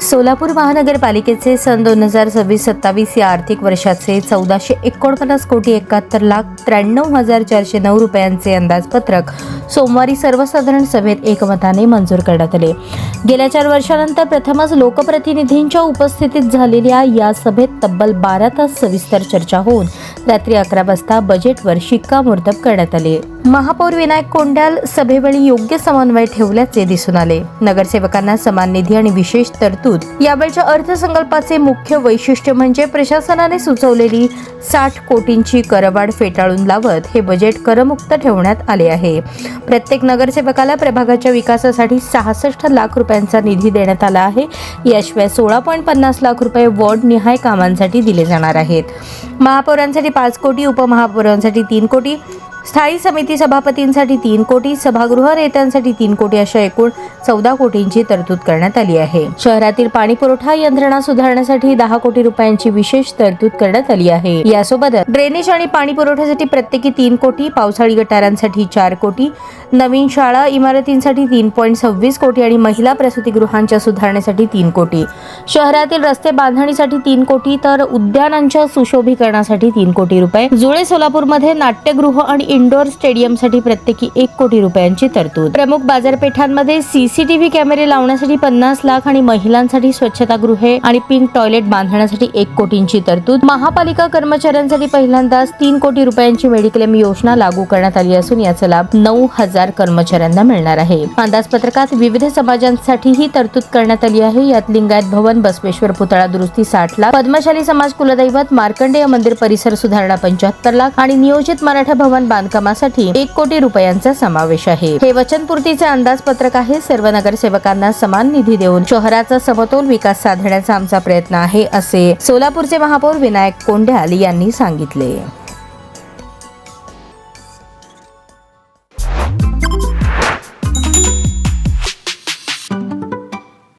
सोलापूर महानगरपालिकेचे सन 2026-27 या आर्थिक वर्षाचे 1449 कोटी 71,93,409 रुपयांचे अंदाजपत्रक सोमवारी सर्वसाधारण सभेत एकमताने मंजूर करण्यात आले. गेल्या 4 वर्षांनंतर प्रथमच लोकप्रतिनिधींच्या उपस्थितीत झालेल्या या सभेत तब्बल 12 तास सविस्तर चर्चा होऊन रात्री 11 वाजता बजेटवर शिक्कामोर्तब करण्यात आले. महापौर विनायक कोंड्याल सभेवेळी योग्य समन्वय ठेवल्याचे दिसून आले. नगरसेवकांना समान निधी आणि विशेष तरतूद. यावेळच्या अर्थसंकल्पाचे मुख्य वैशिष्ट्य म्हणजे प्रशासनाने सुचवलेली 60 कोटींची करवाढ फेटाळून लावत हे बजेट करमुक्त ठेवण्यात आले आहे. प्रत्येक नगरसेवकाला प्रभागाच्या विकासासाठी 66 लाख रुपयांचा निधी देण्यात आला आहे. याशिवाय 16.50 लाख रुपये वॉर्ड निहाय कामांसाठी दिले जाणार आहेत. महापौरांसाठी 5 कोटी, उपमहापौरांसाठी 3 कोटी, स्थायी समिती सभापतींसाठी 3 कोटी, सभागृह नेत्यांसाठी 3 कोटी अशा एकूण 14 कोटींची तरतूद करण्यात आली आहे. शहरातील पाणी पुरवठा यंत्रणा सुधारण्यासाठी 10 कोटी रुपयांची विशेष तरतूद करण्यात आली आहे. यासोबत ड्रेनेज आणि पाणी पुरवठ्यासाठी प्रत्येकी 3 कोटी, पावसाळी गटारांसाठी 4 कोटी, नवीन शाळा इमारतींसाठी 3.26 कोटी आणि महिला प्रसूतिगृहांच्या सुधारणेसाठी 3 कोटी, शहरातील रस्ते बांधणीसाठी 3 कोटी तर उद्यानांच्या सुशोभीकरणासाठी 3 कोटी रुपये, जुळे सोलापूरमध्ये नाट्यगृह आणि इंडोर स्टेडियमसाठी प्रत्येकी 1 कोटी रुपयांची तरतूद, प्रमुख बाजारपेठांमध्ये सीसीटीव्ही कॅमेरे लावण्यासाठी 50 लाख आणि महिलांसाठी स्वच्छतागृहे आणि पिंक टॉयलेट बांधण्यासाठी 1 कोटींची तरतूद, महापालिका कर्मचाऱ्यांसाठी पहिल्यांदाच 3 कोटी रुपयांची मेडिक्लेम योजना लागू करण्यात आली असून याचा लाभ 9,000 कर्मचाऱ्यांना मिळणार आहे. अंदाजपत्रकात विविध समाजांसाठी ही तरतूद करण्यात आली आहे. यात लिंगायत भवन, बसवेश्वर पुतळा दुरुस्ती 60 लाख, पद्मशाली समाज कुलदैवत मार्कंडेय मंदिर परिसर सुधारणा 75 लाख आणि नियोजित मराठा भवन बांधकामासाठी 1 कोटी रुपयांचा समावेश आहे. हे वचनपूर्तीचे अंदाजपत्रक आहे. सर्व नगरसेवकांना समान निधी देऊन शहराचा समतोल विकास साधण्याचा आमचा प्रयत्न आहे, असे सोलापूरचे महापौर विनायक कोंड्याल यांनी सांगितले.